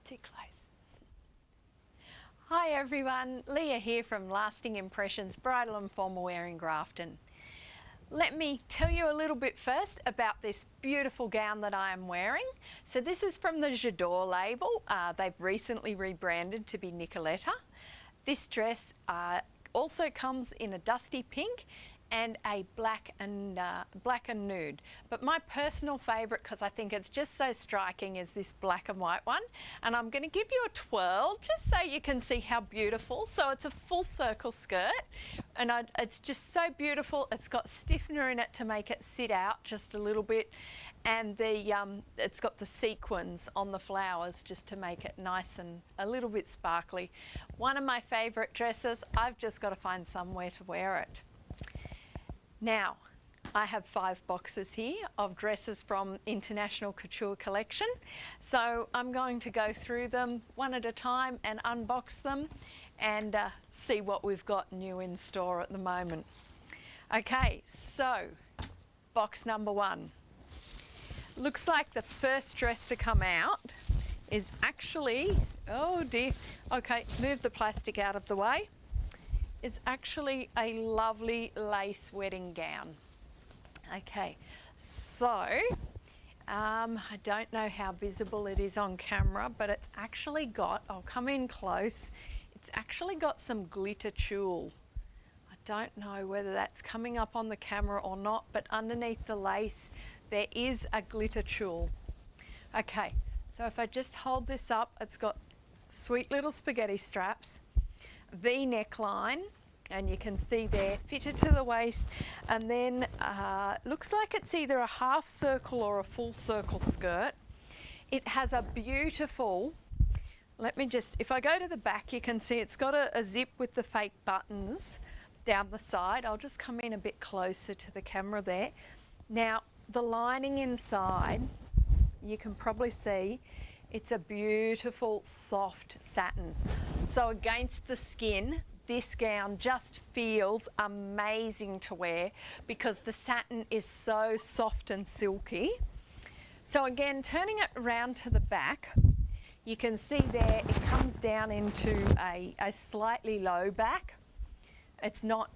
Too close. Hi everyone, Leah here from Lasting Impressions Bridal and Formal Wear in Grafton. Let me tell you a little bit first about this beautiful gown that I am wearing. So this is from the J'adore label. They've recently rebranded to be Nicoletta. This dress also comes in a dusty pink and a black and nude. But my personal favourite, because I think it's just so striking, is this black and white one. And I'm going to give you a twirl just so you can see how beautiful. So it's a full circle skirt, and it's just so beautiful. It's got stiffener in it to make it sit out just a little bit, and it's got the sequins on the flowers just to make it nice and a little bit sparkly. One of my favourite dresses. I've just got to find somewhere to wear it. Now, I have 5 boxes here of dresses from International Couture collection. So I'm going to go through them one at a time and unbox them and see what we've got new in store at the moment. Okay, so box number 1. Looks like the first dress to come out is actually, oh dear, okay, move the plastic out of the way. Is actually a lovely lace wedding gown. Okay, so I don't know how visible it is on camera, but it's actually got, I'll come in close, it's actually got some glitter tulle. I don't know whether that's coming up on the camera or not, but underneath the lace there is a glitter tulle. Okay, so if I just hold this up, it's got sweet little spaghetti straps, V neckline, and you can see there fitted to the waist, and then looks like it's either a half circle or a full circle skirt. It has a beautiful, if I go to the back, you can see it's got a zip with the fake buttons down the side. I'll just come in a bit closer to the camera there. Now the lining inside, you can probably see it's a beautiful soft satin. So against the skin, this gown just feels amazing to wear because the satin is so soft and silky. So again, turning it around to the back, you can see there it comes down into a slightly low back. It's not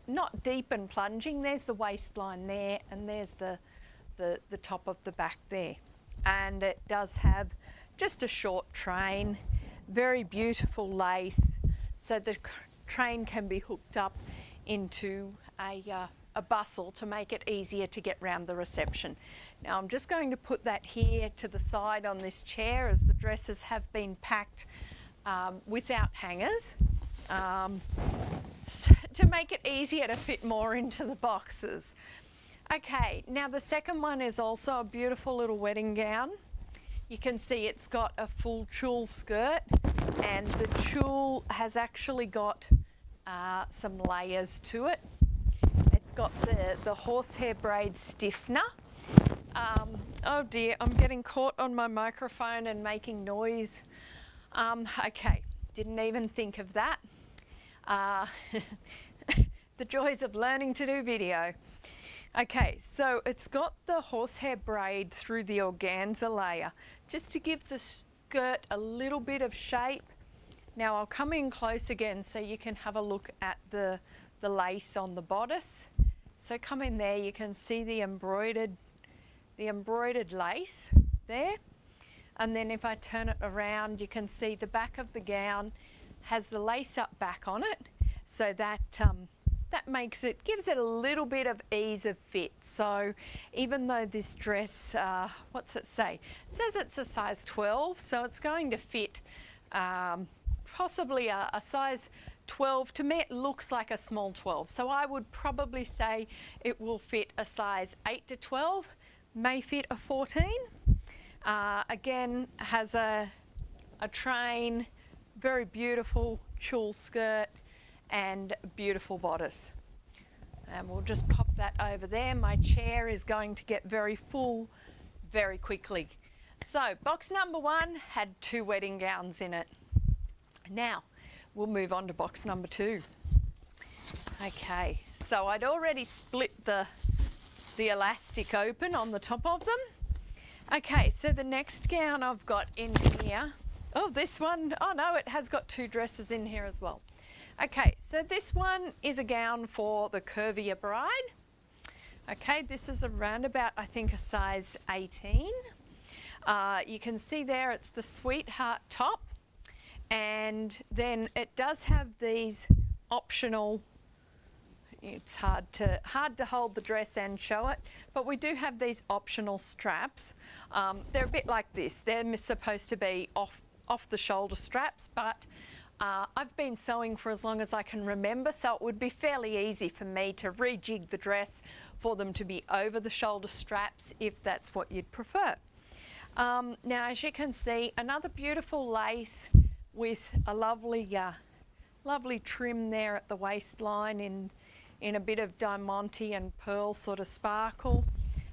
deep and plunging. There's the waistline there, and there's the top of the back there. And it does have just a short train, very beautiful lace, so the train can be hooked up into a bustle to make it easier to get round the reception. Now I'm just going to put that here to the side on this chair, as the dresses have been packed without hangers to make it easier to fit more into the boxes. Okay, now the second one is also a beautiful little wedding gown. You can see it's got a full tulle skirt, and the tulle has actually got some layers to it. It's got the horsehair braid stiffener. Oh dear, I'm getting caught on my microphone and making noise. Okay, didn't even think of that. The joys of learning to do video. Okay, so it's got the horsehair braid through the organza layer, just to give the skirt a little bit of shape. Now I'll come in close again so you can have a look at the lace on the bodice. So come in there, you can see the embroidered lace there. And then if I turn it around, you can see the back of the gown has the lace up back on it, so that gives it a little bit of ease of fit. So even though this dress, what's it say? It says it's a size 12, so it's going to fit possibly a size 12. To me it looks like a small 12, so I would probably say it will fit a size 8 to 12, may fit a 14. Again, has a train, very beautiful tulle skirt and beautiful bodice. And we'll just pop that over there. My chair is going to get very full very quickly. So box number 1 had 2 wedding gowns in it. Now we'll move on to box number 2. Okay, so I'd already split the elastic open on the top of them. Okay, so the next gown I've got in here Oh, this one, oh no, it has got 2 dresses in here as well. Okay, so this one is a gown for the curvier bride. Okay, this is around about, I think, a size 18. You can see there it's the sweetheart top, and then it does have these optional, it's hard to hold the dress and show it, but we do have these optional straps. They're a bit like this. They're supposed to be off the shoulder straps, but I've been sewing for as long as I can remember, so it would be fairly easy for me to rejig the dress for them to be over the shoulder straps if that's what you'd prefer. Now, as you can see, another beautiful lace with a lovely trim there at the waistline in a bit of diamante and pearl sort of sparkle.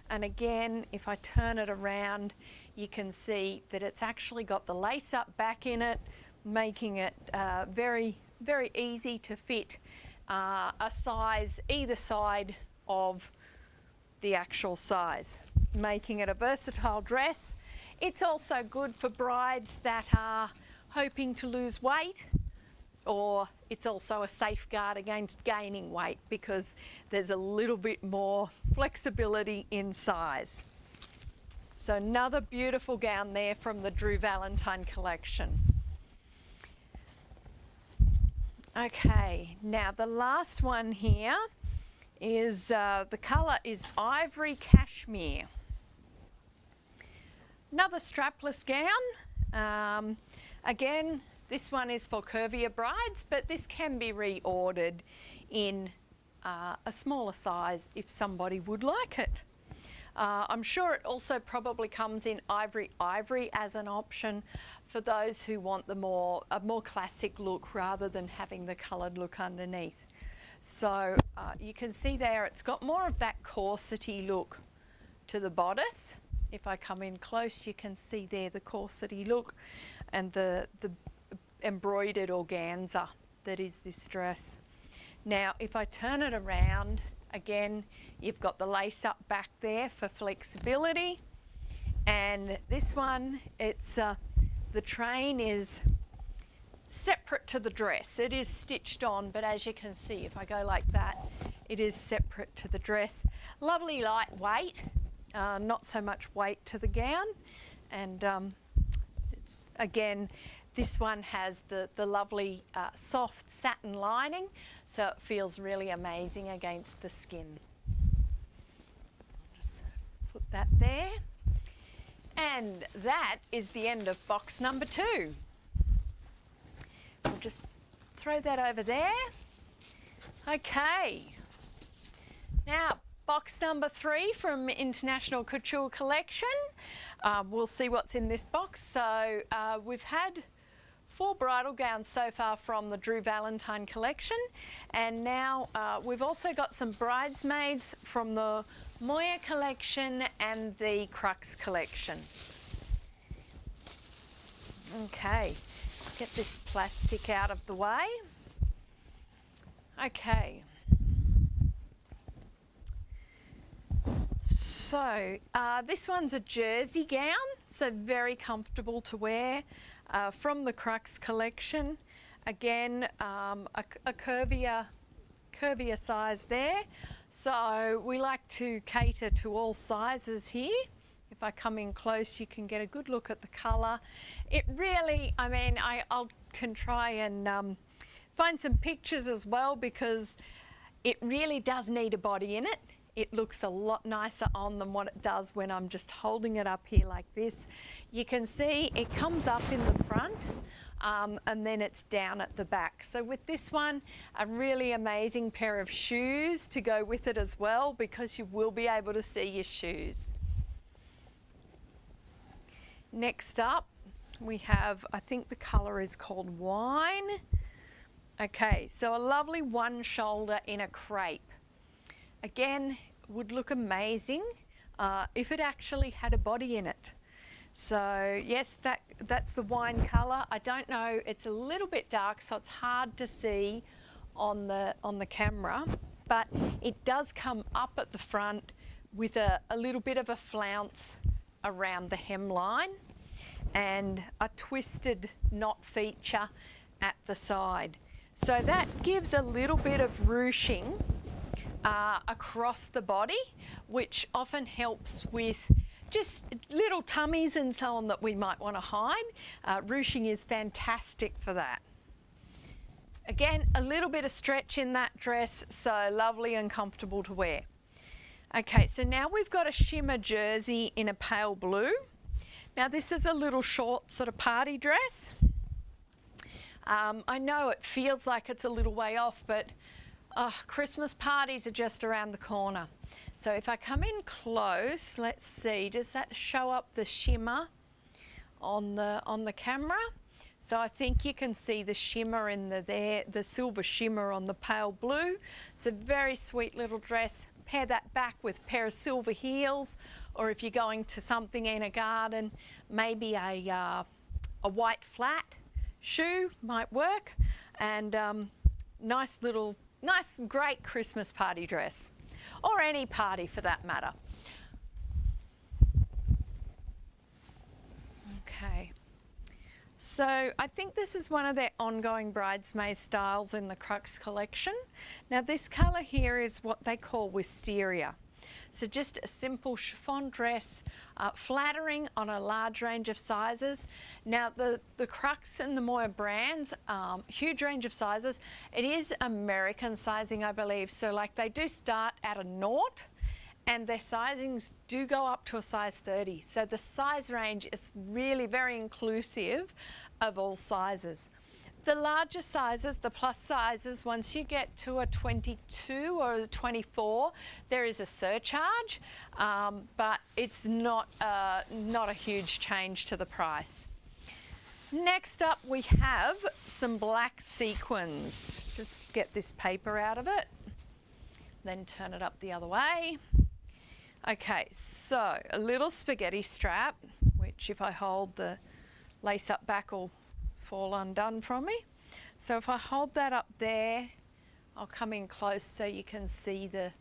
And again, if I turn it around, you can see that it's actually got the lace up back in it, making it very, very easy to fit a size either side of the actual size, making it a versatile dress. It's also good for brides that are hoping to lose weight, or it's also a safeguard against gaining weight because there's a little bit more flexibility in size. So another beautiful gown there from the Drew Valentine collection. Okay, now the last one here is, the colour is Ivory Cashmere. Another strapless gown. Again, this one is for curvier brides, but this can be reordered in a smaller size if somebody would like it. I'm sure it also probably comes in ivory as an option for those who want a more classic look rather than having the coloured look underneath. So you can see there it's got more of that corsety look to the bodice. If I come in close, you can see there the corsety look and the embroidered organza that is this dress. Now, if I turn it around, again, you've got the lace up back there for flexibility. And this one, it's the train is separate to the dress. It is stitched on, but as you can see, if I go like that, it is separate to the dress. Lovely lightweight, not so much weight to the gown. And it's, again, this one has the lovely soft satin lining, so it feels really amazing against the skin. I'll just put that there. And that is the end of box number 2. We'll just throw that over there. Okay. Now, box number 3 from International Couture Collection. We'll see what's in this box. So we've had 4 bridal gowns so far from the Drew Valentine collection, and now we've also got some bridesmaids from the Moya collection and the Crux collection. Okay, get this plastic out of the way. Okay. So this one's a jersey gown, so very comfortable to wear. From the Crux collection, again a curvier size there, so we like to cater to all sizes here. If I come in close, you can get a good look at the colour. It really, I mean, I can try and find some pictures as well, because it really does need a body in it. It looks a lot nicer on than what it does when I'm just holding it up here like this. You can see it comes up in the front and then it's down at the back. So with this one, a really amazing pair of shoes to go with it as well, because you will be able to see your shoes. Next up, we have, I think the colour is called Wine. Okay, so a lovely one shoulder in a crepe. Again, would look amazing if it actually had a body in it. So yes, that's the wine colour. I don't know, it's a little bit dark, so it's hard to see on the camera, but it does come up at the front with a little bit of a flounce around the hemline. and a twisted knot feature at the side. So that gives a little bit of ruching across the body, which often helps with just little tummies and so on that we might want to hide. Ruching is fantastic for that. Again, a little bit of stretch in that dress, so lovely and comfortable to wear. Okay, so now we've got a shimmer jersey in a pale blue. Now this is a little short sort of party dress. I know it feels like it's a little way off, but Christmas parties are just around the corner. So if I come in close, let's see, does that show up the shimmer on the camera? So I think you can see the shimmer in the silver shimmer on the pale blue. It's a very sweet little dress. Pair that back with a pair of silver heels, or if you're going to something in a garden, maybe a white flat shoe might work. And nice, great Christmas party dress, or any party for that matter. Okay. So I think this is one of their ongoing bridesmaid styles in the Crux collection. Now this colour here is what they call wisteria. So just a simple chiffon dress, flattering on a large range of sizes. Now the Crux and the Moya brands, huge range of sizes. It is American sizing, I believe. So like they do start at a 0, and their sizings do go up to a size 30. So the size range is really very inclusive of all sizes. The larger sizes, the plus sizes, once you get to a 22 or a 24, there is a surcharge, but it's not a huge change to the price. Next up, we have some black sequins. Just get this paper out of it, then turn it up the other way. Okay, so a little spaghetti strap, which if I hold the lace up back will fall undone from me. So if I hold that up there, I'll come in close so you can see the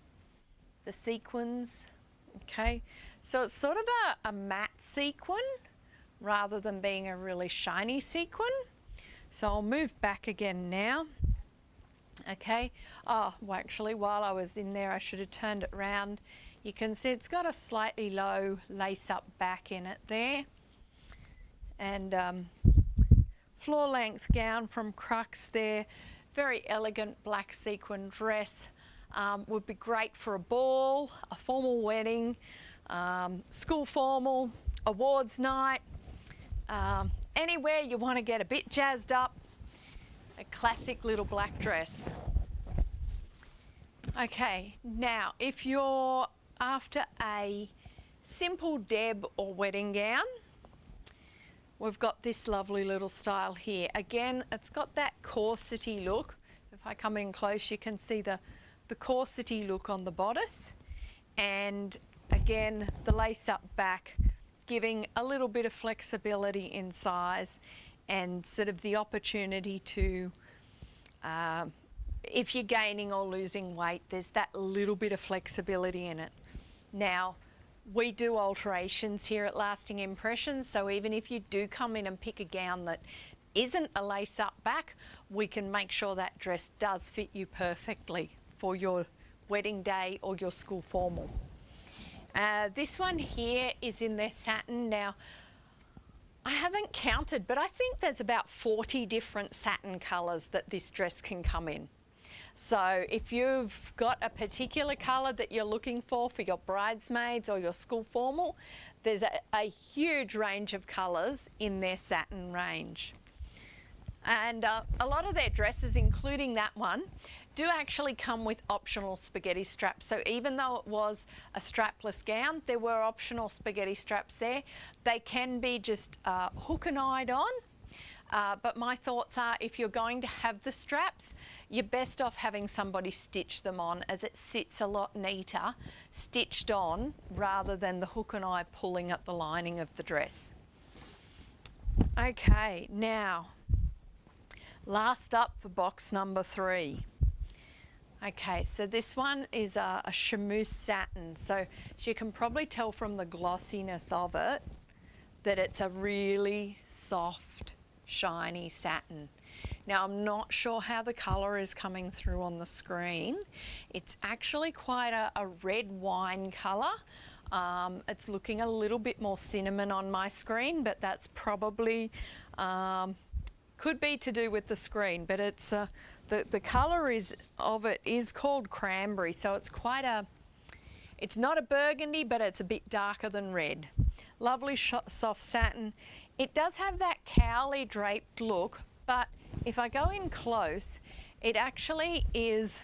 sequins. Okay, so it's sort of a matte sequin rather than being a really shiny sequin. So I'll move back again now. Okay, well actually while I was in there I should have turned it round. You can see it's got a slightly low lace up back in it there. And floor length gown from Crux there. Very elegant black sequin dress. Would be great for a ball, a formal wedding, school formal, awards night, anywhere you want to get a bit jazzed up. A classic little black dress. Okay, now if you're after a simple deb or wedding gown, we've got this lovely little style here. Again, it's got that corsety look. If I come in close, you can see the corsety look on the bodice. And again, the lace up back, giving a little bit of flexibility in size and sort of the opportunity to, if you're gaining or losing weight, there's that little bit of flexibility in it. Now, we do alterations here at Lasting Impressions, so even if you do come in and pick a gown that isn't a lace up back, we can make sure that dress does fit you perfectly for your wedding day or your school formal. This one here is in their satin. Now, I haven't counted, but I think there's about 40 different satin colours that this dress can come in. So if you've got a particular colour that you're looking for your bridesmaids or your school formal, there's a huge range of colours in their satin range. And a lot of their dresses, including that one, do actually come with optional spaghetti straps. So even though it was a strapless gown, there were optional spaghetti straps there. They can be just hook and eyed on. But my thoughts are, if you're going to have the straps, you're best off having somebody stitch them on, as it sits a lot neater stitched on rather than the hook and eye pulling at the lining of the dress. Okay, now last up for box number 3. Okay, so this one is a chamois satin. So as you can probably tell from the glossiness of it, that it's a really soft, shiny satin. Now, I'm not sure how the colour is coming through on the screen. It's actually quite a red wine colour. It's looking a little bit more cinnamon on my screen, but that's probably, could be to do with the screen, but it's, the colour of it is called cranberry, so it's quite it's not a burgundy, but it's a bit darker than red. Lovely soft satin. It does have that cowly draped look, but if I go in close, it actually is,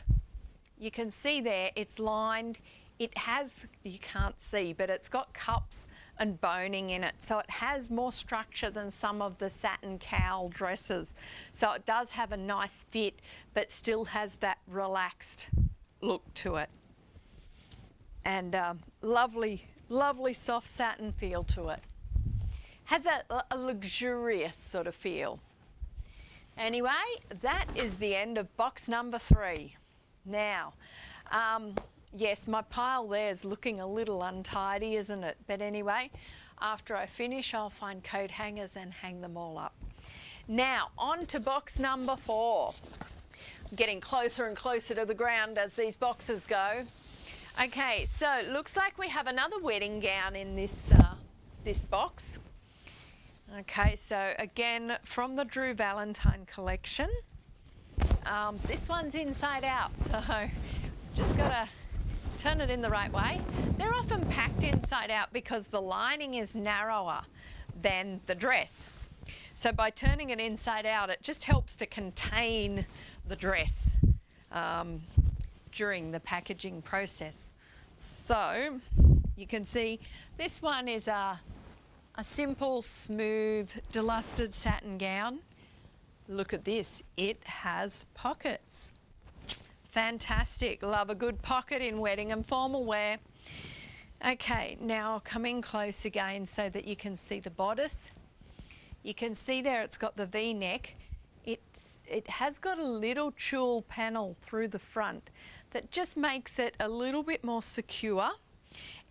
you can see there, it's lined. It has, you can't see, but it's got cups and boning in it. So it has more structure than some of the satin cowl dresses. So it does have a nice fit, but still has that relaxed look to it. And lovely, lovely soft satin feel to it. Has a luxurious sort of feel. Anyway, that is the end of box number 3. Now, yes, my pile there is looking a little untidy, isn't it? But anyway, after I finish, I'll find coat hangers and hang them all up. Now, on to box number 4. I'm getting closer and closer to the ground as these boxes go. Okay, so it looks like we have another wedding gown in this, this box. Okay, so again, from the Drew Valentine collection. This one's inside out, so just gotta turn it in the right way. They're often packed inside out because the lining is narrower than the dress. So by turning it inside out, it just helps to contain the dress during the packaging process. So you can see this one is a simple, smooth, delusted satin gown. Look at this, it has pockets. Fantastic, love a good pocket in wedding and formal wear. Okay, now I'll come in close again so that you can see the bodice. You can see there it's got the V-neck. It has got a little tulle panel through the front that just makes it a little bit more secure.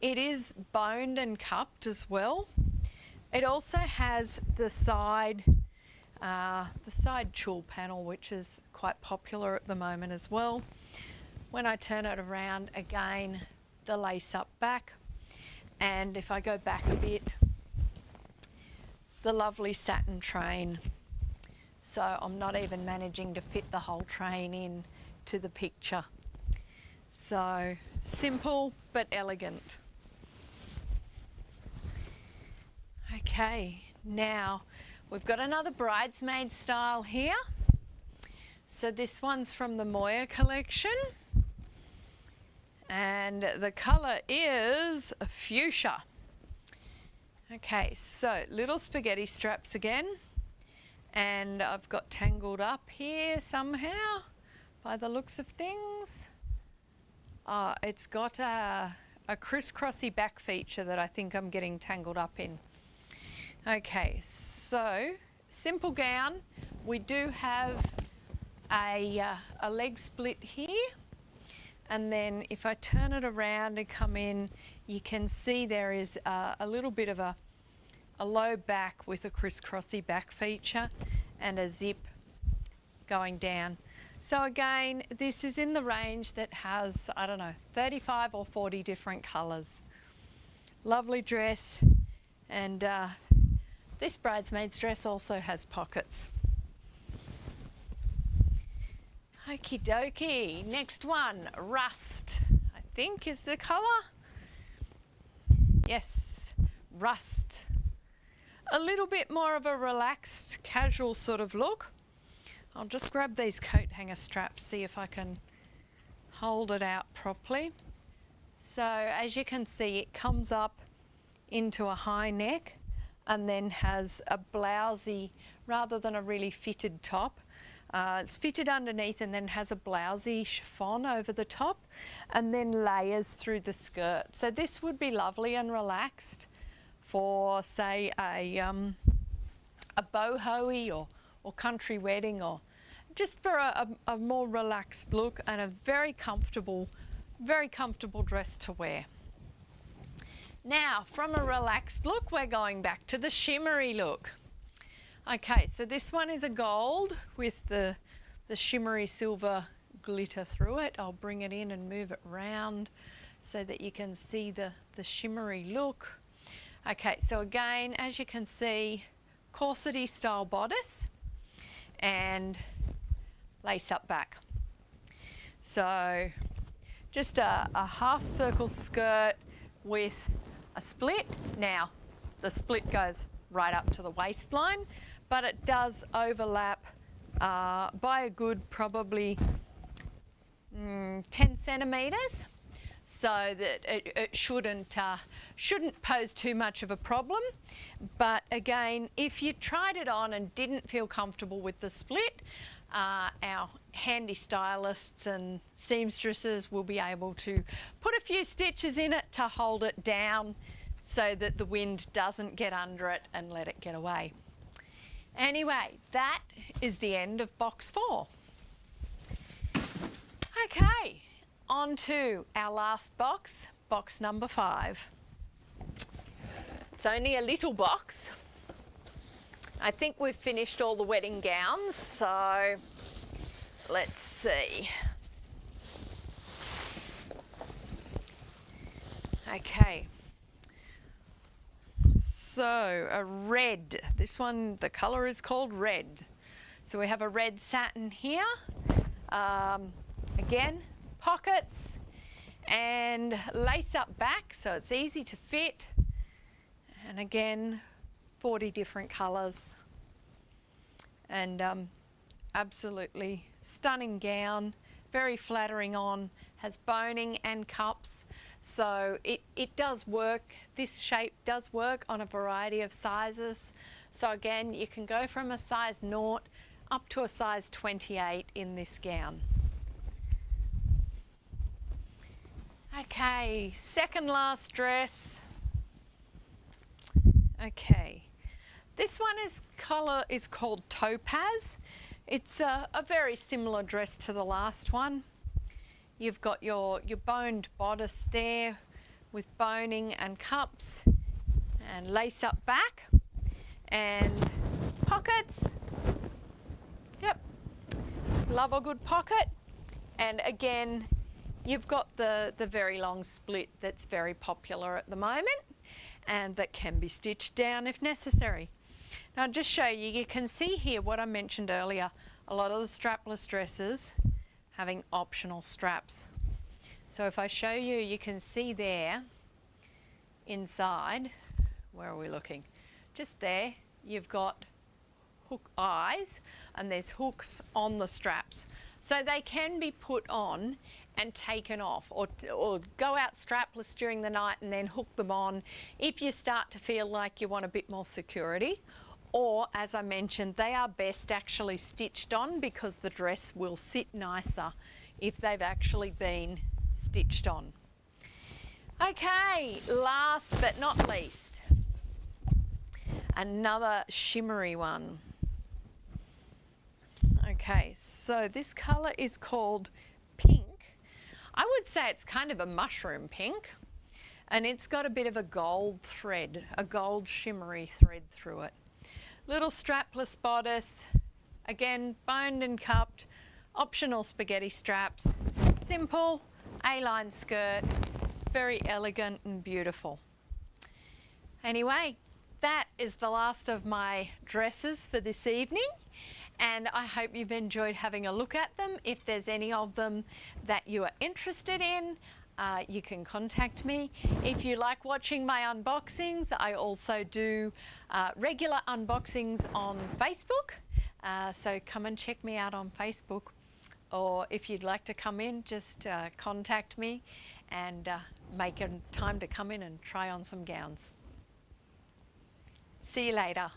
It is boned and cupped as well. It also has the side tulle panel, which is quite popular at the moment as well. When I turn it around again, the lace up back, and if I go back a bit, the lovely satin train. So I'm not even managing to fit the whole train in to the picture. So simple but elegant. Okay, now we've got another bridesmaid style here. So this one's from the Moya collection. And the colour is fuchsia. Okay, so little spaghetti straps again. And I've got tangled up here somehow by the looks of things. It's got a crisscrossy back feature that I think I'm getting tangled up in. Okay, so simple gown. We do have a leg split here, and then if I turn it around and come in, you can see there is a little bit of a low back with a crisscrossy back feature and a zip going down. So again, this is in the range that has, I don't know, 35 or 40 different colours. Lovely dress, and this bridesmaid's dress also has pockets. Okie dokie, next one, rust, I think is the colour. Yes, rust. A little bit more of a relaxed, casual sort of look. I'll just grab these coat hanger straps, see if I can hold it out properly. So as you can see, it comes up into a high neck and then has a blousey rather than a really fitted top. It's fitted underneath and then has a blousey chiffon over the top and then layers through the skirt. So this would be lovely and relaxed for, say, a boho-y or country wedding, or just for a more relaxed look and a very comfortable dress to wear. Now, from a relaxed look, we're going back to the shimmery look. Okay, so this one is a gold with the shimmery silver glitter through it. I'll bring it in and move it around so that you can see the shimmery look. Okay, so again, as you can see, corsety style bodice and lace up back. So just a half circle skirt with a split. Now, the split goes right up to the waistline, but it does overlap by a good probably 10 centimetres, so that it shouldn't pose too much of a problem. But again, if you tried it on and didn't feel comfortable with the split, our handy stylists and seamstresses will be able to put a few stitches in it to hold it down so that the wind doesn't get under it and let it get away. Anyway, that is the end of box 4. Okay, on to our last box, box number 5. It's only a little box. I think we've finished all the wedding gowns, so let's see. Okay. So a red, this one, the colour is called red. So we have a red satin here. Again, pockets and lace up back, so it's easy to fit. And again, 40 different colours. And absolutely stunning gown, very flattering on, has boning and cups. So it does work, this shape does work on a variety of sizes. So again, you can go from a size 0 up to a size 28 in this gown. Okay, second last dress. Okay, this one is called Topaz. It's a very similar dress to the last one. You've got your boned bodice there with boning and cups and lace up back and pockets. Yep, love a good pocket. And again, you've got the very long split that's very popular at the moment and that can be stitched down if necessary. Now I'll just show you, you can see here what I mentioned earlier, a lot of the strapless dresses having optional straps. So if I show you, you can see there inside, where are we looking? Just there, you've got hook eyes and there's hooks on the straps. So they can be put on and taken off, or go out strapless during the night and then hook them on if you start to feel like you want a bit more security. Or, as I mentioned, they are best actually stitched on because the dress will sit nicer if they've actually been stitched on. Okay, last but not least, another shimmery one. Okay, so this colour is called pink. I would say it's kind of a mushroom pink, and it's got a bit of a gold thread, a gold shimmery thread through it. Little strapless bodice, again boned and cupped, optional spaghetti straps, simple A-line skirt, very elegant and beautiful. Anyway, that is the last of my dresses for this evening, and I hope you've enjoyed having a look at them. If there's any of them that you are interested in, you can contact me. If you like watching my unboxings, I also do regular unboxings on Facebook. So come and check me out on Facebook. Or if you'd like to come in, just contact me and make a time to come in and try on some gowns. See you later.